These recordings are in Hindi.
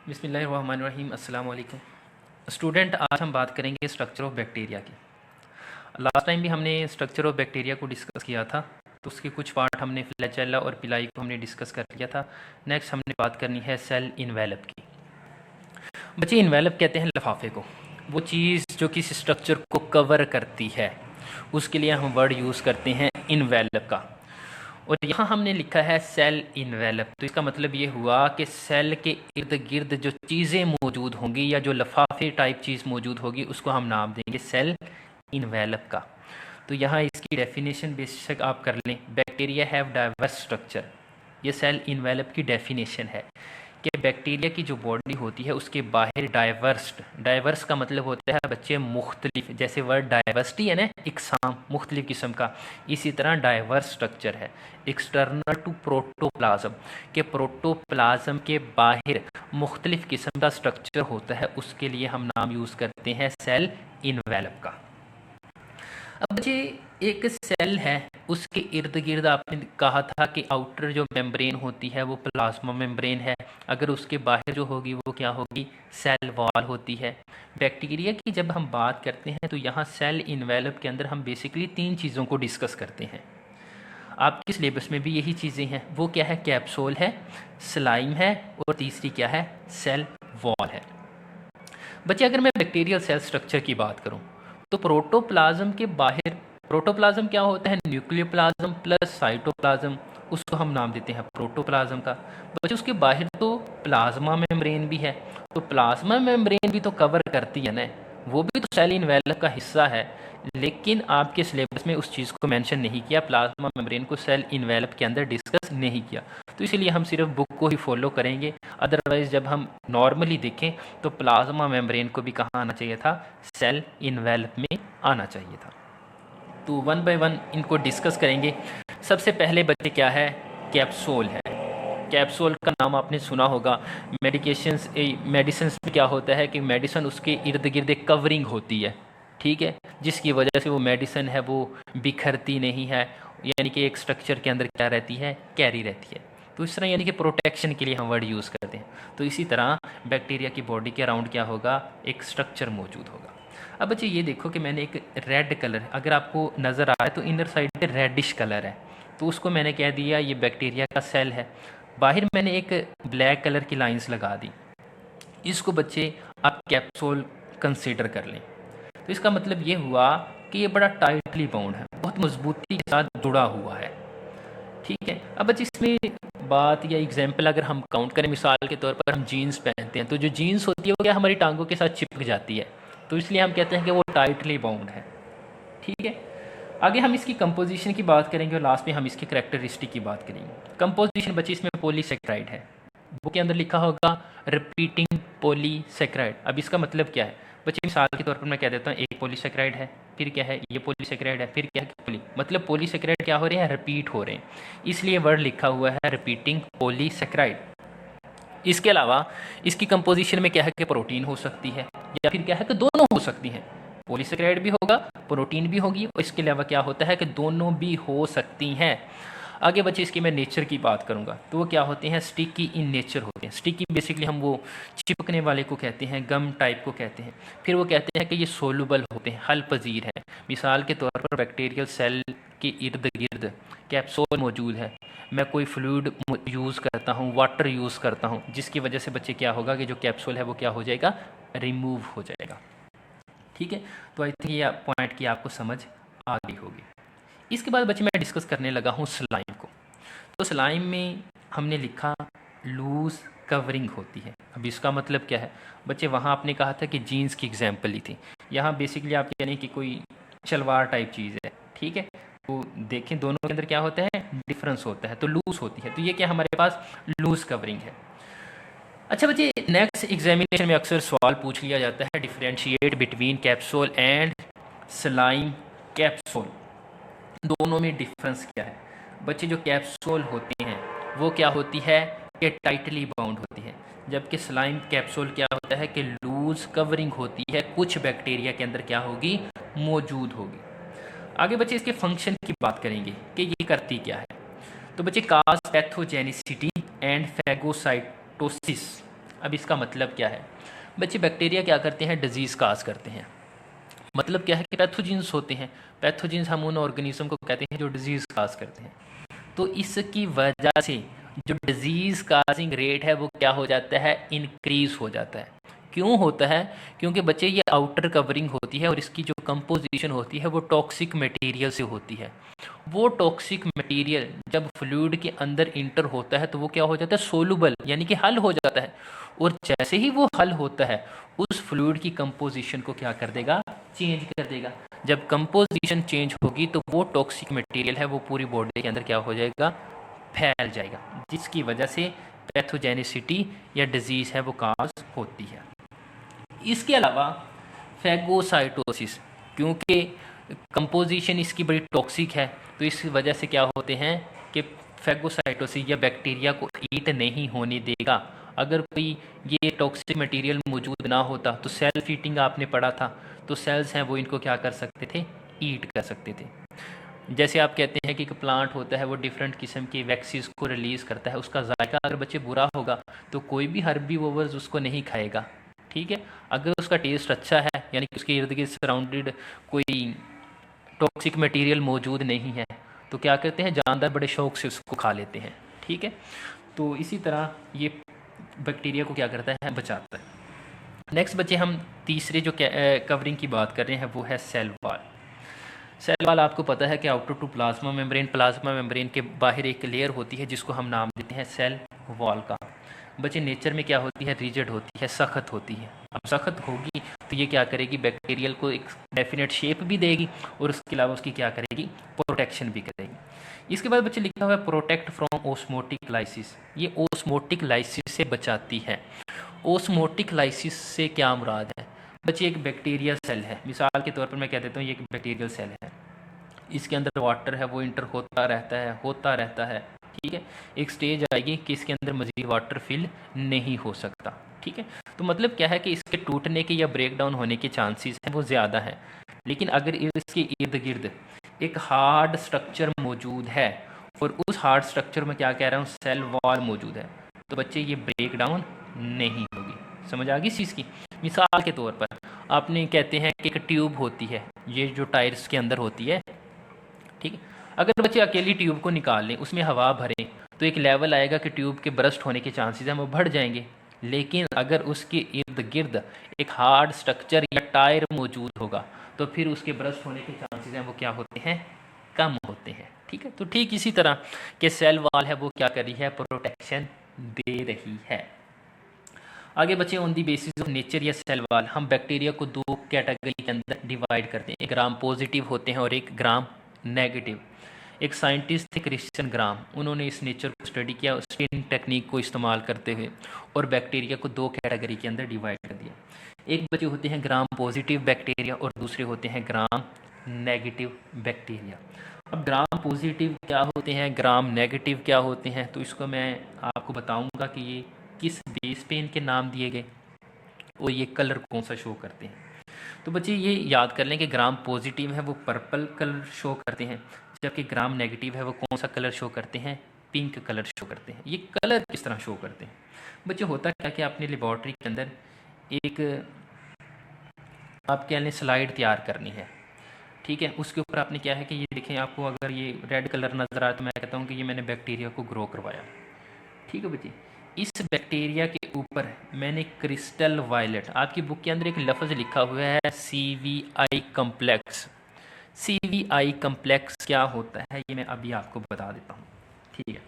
बिस्मिल्लाहिर्रहमानिर्रहीम। अस्सलाम वालेकुम स्टूडेंट। आज हम बात करेंगे स्ट्रक्चर ऑफ बैक्टीरिया की। लास्ट टाइम भी हमने स्ट्रक्चर ऑफ बैक्टीरिया को डिस्कस किया था, तो उसके कुछ पार्ट हमने फ्लैचेला और पिलाई को हमने डिस्कस कर लिया था। नेक्स्ट हमने बात करनी है सेल इन्वेलप की। बच्चे, इन्वेलप कहते हैं लिफाफे को, वो चीज़ जो किसी स्ट्रक्चर को कवर करती है, उसके लिए हम वर्ड यूज़ करते हैं इन्वेलप का। और यहाँ हमने लिखा है सेल इन्वेलप, तो इसका मतलब ये हुआ कि सेल के इर्द गिर्द जो चीज़ें मौजूद होंगी या जो लफाफे टाइप चीज़ मौजूद होगी उसको हम नाम देंगे सेल इन्वेलप का। तो यहाँ इसकी डेफिनेशन बेशक आप कर लें, बैक्टीरिया हैव डाइवर्स स्ट्रक्चर। ये सेल इन्वेलप की डेफिनेशन है कि बैक्टीरिया की जो बॉडी होती है उसके बाहर डाइवर्स का मतलब होता है बच्चे मुख्तलिफ, जैसे वर्ड डाइवर्सिटी है ना, इकसाम मुख्तलिफ किस्म का, इसी तरह डाइवर्स स्ट्रक्चर है एक्सटर्नल टू प्रोटोप्लाज्म, के प्रोटोप्लाज्म के बाहर मुख्तलिफ किस्म का स्ट्रक्चर होता है, उसके लिए हम नाम यूज़ करते हैं सेल इन्वेलप का। अब बच्चे, एक सेल है, उसके इर्द गिर्द आपने कहा था कि आउटर जो मेम्ब्रेन होती है वो प्लाज्मा मेम्ब्रेन है, अगर उसके बाहर जो होगी वो क्या होगी, सेल वॉल होती है। बैक्टीरिया की जब हम बात करते हैं तो यहाँ सेल इन्वेलप के अंदर हम बेसिकली 3 चीज़ों को डिस्कस करते हैं। आपके सिलेबस में भी यही चीज़ें हैं। वो क्या है, कैप्सूल है, स्लाइम है, और तीसरी क्या है, सेल वॉल है। बच्चे, अगर मैं बैक्टीरियल सेल स्ट्रक्चर की बात करूं तो प्रोटोप्लाज्म के बाहर, प्रोटोप्लाज्म क्या होता है, न्यूक्लियोप्लाज्म प्लस साइटोप्लाज्म, उसको हम नाम देते हैं प्रोटोप्लाज्म का। बच्चे, उसके बाहर तो प्लाज्मा मेम्ब्रेन भी है, तो प्लाज्मा मेम्ब्रेन भी तो कवर करती है ना, वो भी तो सेल इन्वेलप का हिस्सा है, लेकिन आपके सिलेबस में उस चीज़ को मेंशन नहीं किया, प्लाज्मा मेम्ब्रेन को सेल इन्वेलप के अंदर डिस्कस नहीं किया, तो इसीलिए हम सिर्फ बुक को ही फॉलो करेंगे। अदरवाइज़ जब हम नॉर्मली देखें तो प्लाज्मा मेम्ब्रेन को भी कहाँ आना चाहिए था, सेल इन्वेलप में आना चाहिए था। तो वन बाय वन इनको डिस्कस करेंगे। सबसे पहले बच्चे क्या है, कैप्सूल है। कैप्सूल का नाम आपने सुना होगा। मेडिसिन में क्या होता है कि मेडिसिन उसके इर्द गिर्द एक कवरिंग होती है, ठीक है, जिसकी वजह से वो मेडिसिन है वो बिखरती नहीं है, यानी कि एक स्ट्रक्चर के अंदर क्या रहती है, कैरी रहती है। तो इस तरह यानी कि प्रोटेक्शन के लिए हम वर्ड यूज़ करते हैं। तो इसी तरह बैक्टीरिया की बॉडी के अराउंड क्या होगा, एक स्ट्रक्चर मौजूद होगा। अब बच्चे ये देखो कि मैंने एक रेड कलर, अगर आपको नज़र आ रहा है तो इनर साइड पे रेडिश कलर है, तो उसको मैंने कह दिया ये बैक्टीरिया का सेल है। बाहर मैंने एक ब्लैक कलर की लाइंस लगा दी, इसको बच्चे आप कैप्सूल कंसीडर कर लें। तो इसका मतलब ये हुआ कि ये बड़ा टाइटली बाउंड है, बहुत मजबूती के साथ जुड़ा हुआ है, ठीक है। अब बच्चे इसमें बात या एग्जाम्पल अगर हम काउंट करें, मिसाल के तौर पर हम जीन्स पहनते हैं, तो जो जीन्स होती है वो क्या हमारी टांगों के साथ चिपक जाती है, तो इसलिए हम कहते हैं कि वो टाइटली बाउंड है, ठीक है। आगे हम इसकी कंपोजिशन की बात करेंगे और लास्ट में हम इसकी करैक्टरिस्टिक की बात करेंगे। कंपोजिशन बच्चे, इसमें पॉलीसेक्राइड है, बुक के अंदर लिखा होगा रिपीटिंग पॉलीसेक्राइड। अब इसका मतलब क्या है बच्चे, मिसाल के तौर पर मैं कह देता हूँ एक पॉलीसेक्राइड है, फिर क्या है, ये पॉलीसेक्राइड है, फिर क्या है, पॉली, मतलब पॉलीसेक्राइड क्या हो रहे हैं, रिपीट हो रहे हैं, इसलिए वर्ड लिखा हुआ है रिपीटिंग पॉलीसेक्राइड। इसके अलावा इसकी कंपोजिशन में क्या है कि प्रोटीन हो सकती है, या फिर क्या है कि दोनों हो सकती हैं, पॉलीसेक्राइड भी होगा, प्रोटीन भी होगी, और इसके अलावा क्या होता है कि दोनों भी हो सकती हैं। आगे बच्चे इसकी मैं नेचर की बात करूंगा, तो वो क्या होते हैं, स्टिकी इन नेचर होते हैं। स्टिकी बेसिकली हम वो चिपकने वाले को कहते हैं, गम टाइप को कहते हैं। फिर वो कहते हैं कि ये सोलुबल होते हैं, हल पजीर है। मिसाल के तौर पर बैक्टीरियल सेल के इर्द गिर्द कैप्सूल मौजूद है, मैं कोई फ्लूइड यूज़ करता हूँ, वाटर यूज़ करता हूँ, जिसकी वजह से बच्चे क्या होगा कि जो कैप्सूल है वो क्या हो जाएगा, रिमूव हो जाएगा, ठीक है। तो आई थिंक ये पॉइंट की आपको समझ आ गई होगी। इसके बाद बच्चे मैं डिस्कस करने लगा हूँ स्लाइम को। तो स्लाइम में हमने लिखा लूज कवरिंग होती है। अब इसका मतलब क्या है बच्चे, वहाँ आपने कहा था कि जीन्स की एग्जाम्पल ली थी, यहाँ बेसिकली आप यानी कि कोई शलवार टाइप चीज़ है, ठीक है। तो देखें दोनों के अंदर क्या होता है, डिफरेंस होता है, तो लूज होती है, तो ये क्या हमारे पास लूज कवरिंग है। अच्छा बच्चे, नेक्स्ट एग्जामिनेशन में अक्सर सवाल पूछ लिया जाता है, differentiate between capsule and slime capsule, दोनों में डिफरेंस क्या है। बच्चे, जो कैप्सूल होती हैं वो क्या होती है कि टाइटली बाउंड होती है, जबकि स्लाइम कैप्सूल क्या होता है कि लूज कवरिंग होती है, कुछ बैक्टीरिया के अंदर क्या होगी, मौजूद होगी। आगे बच्चे इसके फंक्शन की बात करेंगे कि ये करती क्या है। तो बच्चे, काज पैथोजेनिसिटी एंड फैगोसाइटोसिस, अब इसका मतलब क्या है बच्चे, बैक्टीरिया क्या करते हैं, डिजीज़ काज करते हैं। मतलब क्या है कि पैथोजेंस होते हैं। पैथोजेंस हम उन ऑर्गेनिज्म को कहते हैं जो डिजीज़ काज करते हैं। तो इसकी वजह से जो डिजीज़ काजिंग रेट है वो क्या हो जाता है, इंक्रीज़ हो जाता है। क्यों होता है? क्योंकि बच्चे ये आउटर कवरिंग होती है और इसकी जो कंपोजिशन होती है वो टॉक्सिक मटेरियल से होती है। वो टॉक्सिक मटेरियल जब फ्लूइड के अंदर इंटर होता है तो वो क्या हो जाता है, सोलूबल, यानी कि हल हो जाता है। और जैसे ही वो हल होता है उस फ्लूइड की कंपोजिशन को क्या कर देगा, चेंज कर देगा। जब कंपोजिशन चेंज होगी तो वो टॉक्सिक मटेरियल है वो पूरी बॉडी के अंदर क्या हो जाएगा, फैल जाएगा, जिसकी वजह से पैथोजेनिसिटी या डिजीज़ है वो काज होती है। इसके अलावा फैगोसाइटोसिस, क्योंकि कंपोजिशन इसकी बड़ी टॉक्सिक है तो इस वजह से क्या होते हैं कि फैगोसाइटोसिस या बैक्टीरिया को ईट नहीं होने देगा। अगर कोई ये टॉक्सिक मटेरियल मौजूद ना होता तो सेल्फ ईटिंग आपने पढ़ा था, तो सेल्स हैं वो इनको क्या कर सकते थे, ईट कर सकते थे। जैसे आप कहते हैं कि एक प्लांट होता है वो डिफरेंट किस्म के वैक्सीज को रिलीज़ करता है, उसका जायका अगर बच्चे बुरा होगा तो कोई भी हर्बीवोर्स उसको नहीं खाएगा, ठीक है। अगर उसका टेस्ट अच्छा है, यानी कि उसके इर्द गिर्द सराउंडेड कोई टॉक्सिक मटेरियल मौजूद नहीं है, तो क्या करते हैं, जानदार बड़े शौक से उसको खा लेते हैं, ठीक है। तो इसी तरह ये बैक्टीरिया को क्या करता है, बचाता है। नेक्स्ट बच्चे हम तीसरे जो कवरिंग की बात कर रहे हैं वो है सेल वॉल। सेल वॉल आपको पता है कि आउटर टू प्लाज्मा मेम्ब्रेन के बाहर एक लेयर होती है जिसको हम नाम देते हैं सेल वॉल का। बच्चे नेचर में क्या होती है, रिजिड होती है, सख्त होती है। अब सख्त होगी तो ये क्या करेगी, बैक्टीरियल को एक डेफिनेट शेप भी देगी और उसके अलावा उसकी क्या करेगी, प्रोटेक्शन भी करेगी। इसके बाद बच्चे लिखा हुआ है प्रोटेक्ट फ्रॉम ओस्मोटिक लाइसिस। ये ओस्मोटिक लाइसिस से बचाती है। ओस्मोटिक लाइसिस से क्या मुराद है बच्चे, एक बैक्टीरिया सेल है, मिसाल के तौर पर मैं कह देता हूँ ये एक बैक्टीरियल सेल है, इसके अंदर वाटर है वो इंटर होता रहता है, ठीक है। एक स्टेज आएगी कि इसके अंदर मज़ीद वाटर फिल नहीं हो सकता, ठीक है। तो मतलब क्या है कि इसके टूटने के या ब्रेक डाउन होने के चांसेस हैं वो ज़्यादा है। लेकिन अगर इसके इर्द गिर्द एक हार्ड स्ट्रक्चर मौजूद है और उस हार्ड स्ट्रक्चर में क्या कह रहा हूँ, सेल वॉल मौजूद है, तो बच्चे ये ब्रेक डाउन नहीं होगी। समझ आ गई इस चीज़ की? मिसाल के तौर पर आपने कहते हैं कि एक ट्यूब होती है, ये जो टायर्स के अंदर होती है, ठीक है। अगर बच्चे अकेली ट्यूब को निकाल लें, उसमें हवा भरें, तो एक लेवल आएगा कि ट्यूब के बरस्ट होने के चांसेस हैं वो बढ़ जाएंगे। लेकिन अगर उसके इर्द गिर्द एक हार्ड स्ट्रक्चर या टायर मौजूद होगा तो फिर उसके बरस्ट होने के चांसेस हैं वो क्या होते हैं, कम होते हैं, ठीक है। तो ठीक इसी तरह के सेल वॉल है वो क्या कर रही है, प्रोटेक्शन दे रही है। आगे बच्चे on the basis of nature या सेल वॉल हम बैक्टीरिया को दो कैटेगरी के अंदर डिवाइड करते हैं, एक ग्राम पॉजिटिव होते हैं और एक ग्राम नेगेटिव। एक साइंटिस्ट थे क्रिश्चियन ग्राम, उन्होंने इस नेचर को स्टडी किया स्टेनिंग टेक्निक को इस्तेमाल करते हुए और बैक्टीरिया को दो कैटेगरी के अंदर डिवाइड कर दिया। एक बच्चे होते हैं ग्राम पॉजिटिव बैक्टीरिया और दूसरे होते हैं ग्राम नेगेटिव बैक्टीरिया। अब ग्राम पॉजिटिव क्या होते हैं, ग्राम नेगेटिव क्या होते हैं, तो इसको मैं आपको बताऊंगा कि ये किस बेस पे इनके नाम दिए गए और ये कलर कौन सा शो करते हैं। तो बच्चे ये याद कर लें कि ग्राम पॉजिटिव है वो पर्पल कलर शो करते हैं, जबकि ग्राम नेगेटिव है वो कौन सा कलर शो करते हैं, पिंक कलर शो करते हैं। ये कलर किस तरह शो करते हैं बच्चे, होता क्या कि आपने लेबॉर्ट्री के अंदर एक आप कह लें स्लाइड तैयार करनी है, ठीक है। उसके ऊपर आपने क्या है कि ये देखें, आपको अगर ये रेड कलर नज़र आए तो मैं कहता हूँ कि ये मैंने बैक्टीरिया को ग्रो करवाया, ठीक है बच्चे। इस बैक्टीरिया के ऊपर मैंने क्रिस्टल वायलेट, आपकी बुक के अंदर एक लफ्ज़ लिखा हुआ है CVI कम्प्लेक्स। CVI कम्प्लेक्स क्या होता है ये मैं अभी आपको बता देता हूँ, ठीक है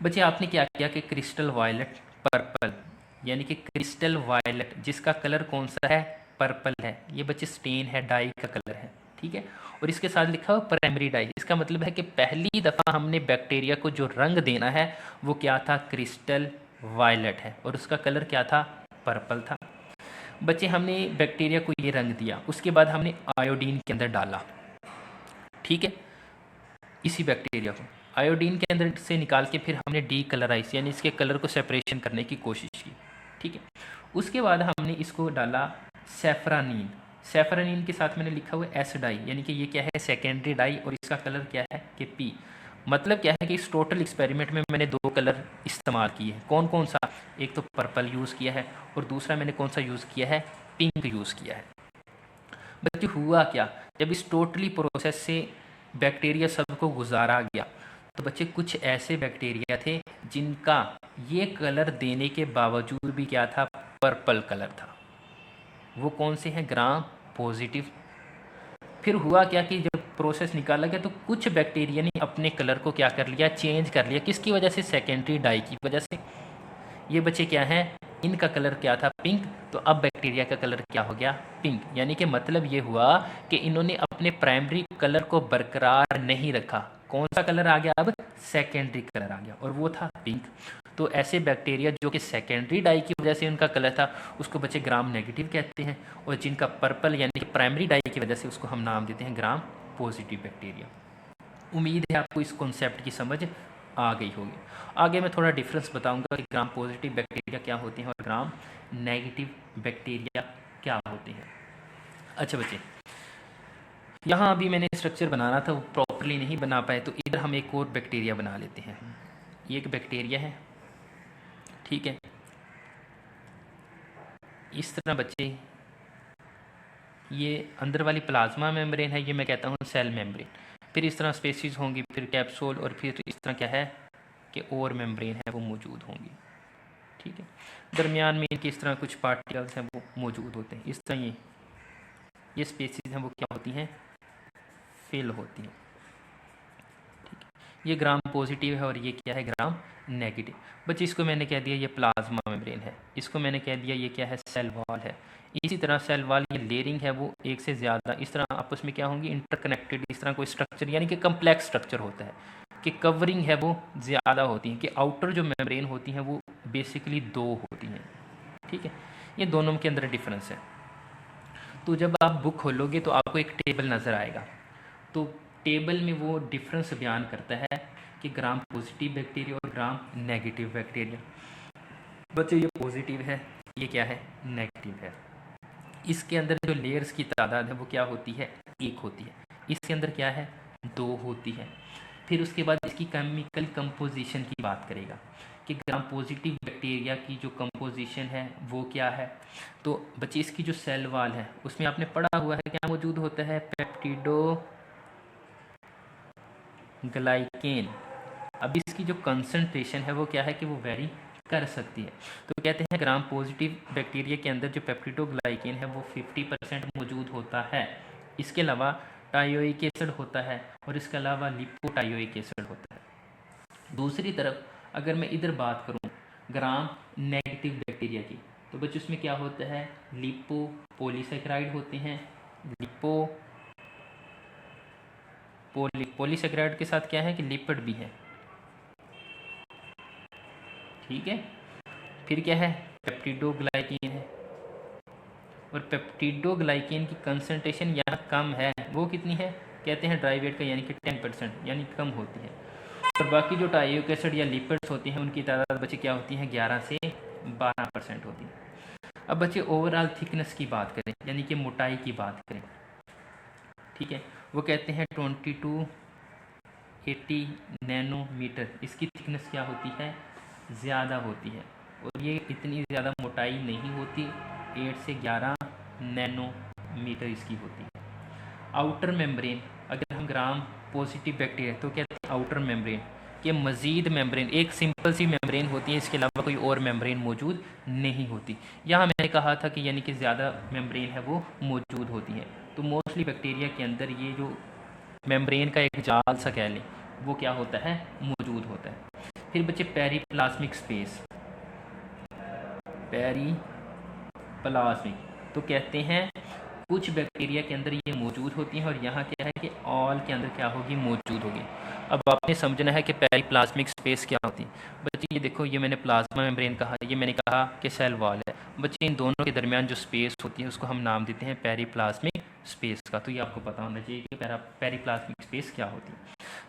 बच्चे। आपने क्या किया कि क्रिस्टल वायलेट पर्पल, यानी कि क्रिस्टल वायलेट जिसका कलर कौन सा है, पर्पल है, ये बच्चे स्टेन है, डाई का कलर है, ठीक है। और इसके साथ लिखा हुआ प्राइमरी डाई, इसका मतलब है कि पहली दफ़ा हमने बैक्टीरिया को जो रंग देना है वो क्या था, क्रिस्टल वायलेट है और उसका कलर क्या था, पर्पल था। बच्चे हमने बैक्टीरिया को ये रंग दिया, उसके बाद हमने आयोडीन के अंदर डाला, ठीक है। इसी बैक्टीरिया को आयोडीन के अंदर से निकाल के फिर हमने डी कलराइज यानी इसके कलर को सेपरेशन करने की कोशिश की, ठीक है। उसके बाद हमने इसको डाला सेफ्रानीन, सेफ्रानीन के साथ मैंने लिखा हुआ एस डाई, यानी कि ये क्या है, सेकेंडरी डाई, और इसका कलर क्या है कि पी। मतलब क्या है कि इस टोटल एक्सपेरिमेंट में मैंने दो कलर इस्तेमाल किए, कौन कौन सा, एक तो पर्पल यूज़ किया है और दूसरा मैंने कौन सा यूज़ किया है, पिंक यूज़ किया है। बच्चे हुआ क्या, जब इस टोटली प्रोसेस से बैक्टीरिया सबको गुजारा गया तो बच्चे कुछ ऐसे बैक्टीरिया थे जिनका ये कलर देने के बावजूद भी क्या था, पर्पल कलर था। वो कौन से हैं, ग्राम पॉजिटिव। फिर हुआ क्या कि जब प्रोसेस निकाला गया तो कुछ बैक्टीरिया ने अपने कलर को क्या कर लिया, चेंज कर लिया। किसकी वजह से, सेकेंडरी डाई की वजह से। ये बच्चे क्या हैं, इनका कलर क्या था, पिंक, तो अब बैक्टीरिया का कलर क्या हो गया, पिंक। यानी कि मतलब ये हुआ कि इन्होंने अपने प्राइमरी कलर को बरकरार नहीं रखा। कौन सा कलर आ गया, अब सेकेंडरी कलर आ गया, और वो था पिंक। तो ऐसे बैक्टीरिया जो कि सेकेंडरी डाई की वजह से उनका कलर था, उसको बच्चे ग्राम नेगेटिव कहते हैं, और जिनका पर्पल यानी कि प्राइमरी डाई की वजह से, उसको हम नाम देते हैं ग्राम पॉजिटिव बैक्टीरिया। उम्मीद है आपको इस कॉन्सेप्ट की समझ आ गई होगी। आगे मैं थोड़ा डिफरेंस बताऊंगा कि ग्राम पॉजिटिव बैक्टीरिया क्या होते हैं और ग्राम नेगेटिव बैक्टीरिया क्या होते हैं। अच्छा बच्चे, यहाँ अभी मैंने स्ट्रक्चर बनाना था, वो प्रॉपरली नहीं बना पाए, तो इधर हम एक और बैक्टीरिया बना लेते हैं। ये एक बैक्टीरिया है, ठीक है। इस तरह बच्चे, ये अंदर वाली प्लाज्मा मेम्ब्रेन है, ये मैं कहता हूँ सेल मेम्ब्रेन। फिर इस तरह स्पेसीज होंगी, फिर कैप्सूल, और फिर इस तरह क्या है कि और मेम्ब्रेन है वो मौजूद होंगी, ठीक है। दरमियान में इनके इस तरह कुछ पार्टिकल्स हैं वो मौजूद होते हैं। इस तरह ये स्पेसीज हैं वो क्या होती हैं, फेल होती हैं, ठीक है। ये ग्राम पॉजिटिव है और ये क्या है, ग्राम नेगेटिव। बच्चे इसको मैंने कह दिया ये प्लाज्मा मेम्ब्रेन है, इसको मैंने कह दिया ये क्या है, सेल वॉल है। इसी तरह सेल वॉल ये लेयरिंग है वो एक से ज़्यादा इस तरह आपस में क्या होंगी, इंटरकनेक्टेड, इस तरह कोई स्ट्रक्चर यानी कि कम्प्लेक्स स्ट्रक्चर होता है, कि कवरिंग है वो ज़्यादा होती है, कि आउटर जो मेम्ब्रेन होती हैं वो बेसिकली दो होती हैं, ठीक है। ये दोनों के अंदर डिफरेंस है। तो जब आप बुक खोलोगे तो आपको एक टेबल नज़र आएगा, तो टेबल में वो डिफरेंस बयान करता है कि ग्राम पॉजिटिव बैक्टीरिया और ग्राम नेगेटिव बैक्टीरिया। बच्चे ये पॉजिटिव है, ये क्या है, नेगेटिव है। इसके अंदर जो लेयर्स की तादाद है वो क्या होती है, एक होती है। इसके अंदर क्या है, दो होती है। फिर उसके बाद इसकी केमिकल कंपोजिशन की बात करेगा कि ग्राम पॉजिटिव बैक्टीरिया की जो कंपोजिशन है वो क्या है। तो बच्चे इसकी जो सेल वॉल है उसमें आपने पढ़ा हुआ है क्या मौजूद होता है, पेप्टिडो ग्लाइकेन। अब इसकी जो कंसंट्रेशन है वो क्या है कि वो वेरी कर सकती है। तो कहते हैं ग्राम पॉजिटिव बैक्टीरिया के अंदर जो पेप्टिडोग्लाइकेन है वो 50% मौजूद होता है। इसके अलावा टायोइक एसिड होता है और इसके अलावा लिपोटायोइक एसिड होता है। दूसरी तरफ अगर मैं इधर बात करूं ग्राम नेगेटिव बैक्टीरिया की, तो बच्चों उसमें क्या होता है, लिपो पॉलीसेकेराइड होते हैं। लिपो पॉलीसेकेराइड के साथ क्या है कि लिपिड भी है, ठीक है। फिर क्या है, पेप्टिडोग्लाइकेन है, और पेप्टिडोग्लाइकेन की कंसंट्रेशन यहाँ कम है, वो कितनी है, कहते हैं ड्राई वेट का यानी कि 10%, यानी कम होती है। और बाकी जो टायोइक एसिड या लिपिड्स होती हैं उनकी तादाद बच्चे क्या होती हैं, 11 से 12% होती है। अब बच्चे ओवरऑल थिकनेस की बात करें, यानी कि मोटाई की बात करें, ठीक है, वो कहते हैं 2280 नैनोमीटर इसकी थिकनेस क्या होती है, ज़्यादा होती है। और ये इतनी ज़्यादा मोटाई नहीं होती, 8 से 11 नैनोमीटर इसकी होती है। आउटर मेम्ब्रेन, अगर हम ग्राम पॉजिटिव बैक्टीरिया तो कहते हैं आउटर मेम्ब्रेन के मज़ीद मेम्ब्रेन, एक सिंपल सी मेम्ब्रेन होती है, इसके अलावा कोई और मेम्ब्रेन मौजूद नहीं होती। यहाँ मैंने कहा था कि यानी कि ज़्यादा मेम्ब्रेन है वो मौजूद होती है। तो मोस्टली बैक्टीरिया के अंदर ये जो मेम्ब्रेन का एक जाल सा कह लें वो क्या होता है, मौजूद होता है। फिर बच्चे पेरीप्लाज्मिक स्पेस, पेरीप्लाज्मिक तो कहते हैं कुछ बैक्टीरिया के अंदर ये मौजूद होती हैं, और यहाँ क्या है कि ऑल के अंदर क्या होगी, मौजूद होगी। अब आपने समझना है कि पेरीप्लाज्मिक स्पेस क्या होती है। बच्चे ये देखो, ये मैंने प्लाज्मा मेम्ब्रेन कहा, ये मैंने कहा कि सेल वॉल है। बच्चे इन दोनों के दरमियान जो स्पेस होती है उसको हम नाम देते हैं पेरीप्लाज्मिक स्पेस का। तो ये आपको पता होना चाहिए कि पेरीप्लाज्मिक स्पेस क्या होती है।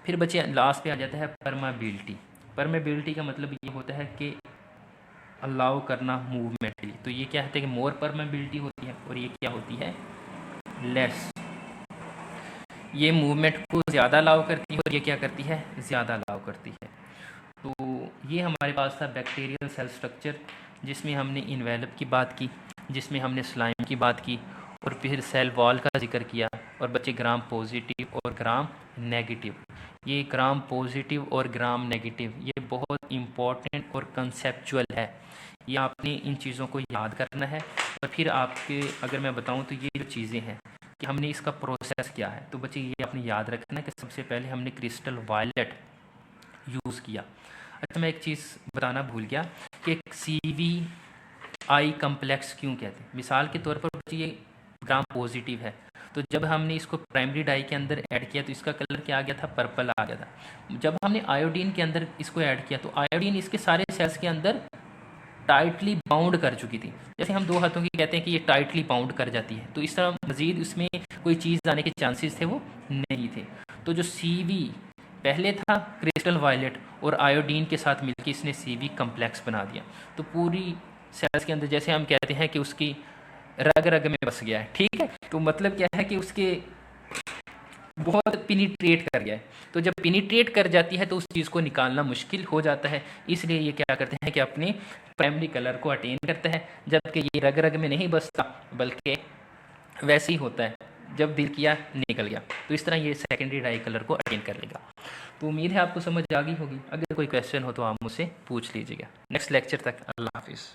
फिर बच्चे लास्ट पे आ जाता है परमेबिलिटी। परमेबिलिटी का मतलब ये होता है कि अलाउ करना मूवमेंट के लिए। तो ये क्या है कि मोर परमेबिलिटी होती है, और ये क्या होती है, लेस। ये मूवमेंट को ज़्यादा अलाउ करती है और ये क्या करती है, ज़्यादा अलाउ करती है। तो ये हमारे पास था बैक्टीरियल सेल स्ट्रक्चर, जिसमें हमने इन्वेलप की बात की, जिसमें हमने स्लाइम की बात की, और फिर सेल वॉल का जिक्र किया। और बच्चे ग्राम पॉजिटिव और ग्राम नेगेटिव, ये ग्राम पॉजिटिव और ग्राम नेगेटिव ये बहुत इम्पॉर्टेंट और कंसेप्चुअल है। ये आपने इन चीज़ों को याद करना है। और फिर आपके अगर मैं बताऊं तो ये जो चीज़ें हैं कि हमने इसका प्रोसेस क्या है, तो बच्चे ये आपने याद रखना है कि सबसे पहले हमने क्रिस्टल वायलेट यूज़ किया। अच्छा, मैं एक चीज़ बताना भूल गया कि CV कम्प्लेक्स क्यों कहते हैं। मिसाल के तौर पर बच्चे ये ग्राम पॉजिटिव है, तो जब हमने इसको प्राइमरी डाई के अंदर ऐड किया तो इसका कलर क्या आ गया था, पर्पल आ गया था। जब हमने आयोडीन के अंदर इसको ऐड किया तो आयोडीन इसके सारे सेल्स के अंदर टाइटली बाउंड कर चुकी थी। जैसे हम दो हाथों की कहते हैं कि ये टाइटली बाउंड कर जाती है, तो इस तरह मज़ीद उसमें कोई चीज़ आने के चांसेस थे वो नहीं थे। तो जो CV पहले था क्रिस्टल वायलेट और आयोडीन के साथ मिलकर इसने CV कम्प्लेक्स बना दिया। तो पूरी सेल्स के अंदर जैसे हम कहते हैं कि उसकी रग रग में बस गया है, ठीक है। तो मतलब क्या है कि उसके बहुत पिनिट्रेट कर गया है। तो जब पिनिट्रेट कर जाती है तो उस चीज़ को निकालना मुश्किल हो जाता है। इसलिए ये क्या करते हैं कि अपने प्राइमरी कलर को अटेन करता है, जबकि ये रग रग में नहीं बसता बल्कि वैसे ही होता है, जब दिल किया निकल गया। तो इस तरह ये सेकेंडरी डाई कलर को अटेन कर लेगा। तो उम्मीद है आपको समझ आ गई होगी। अगर कोई क्वेश्चन हो तो आप मुझसे पूछ लीजिएगा। नेक्स्ट लेक्चर तक अल्लाह हाफिज़।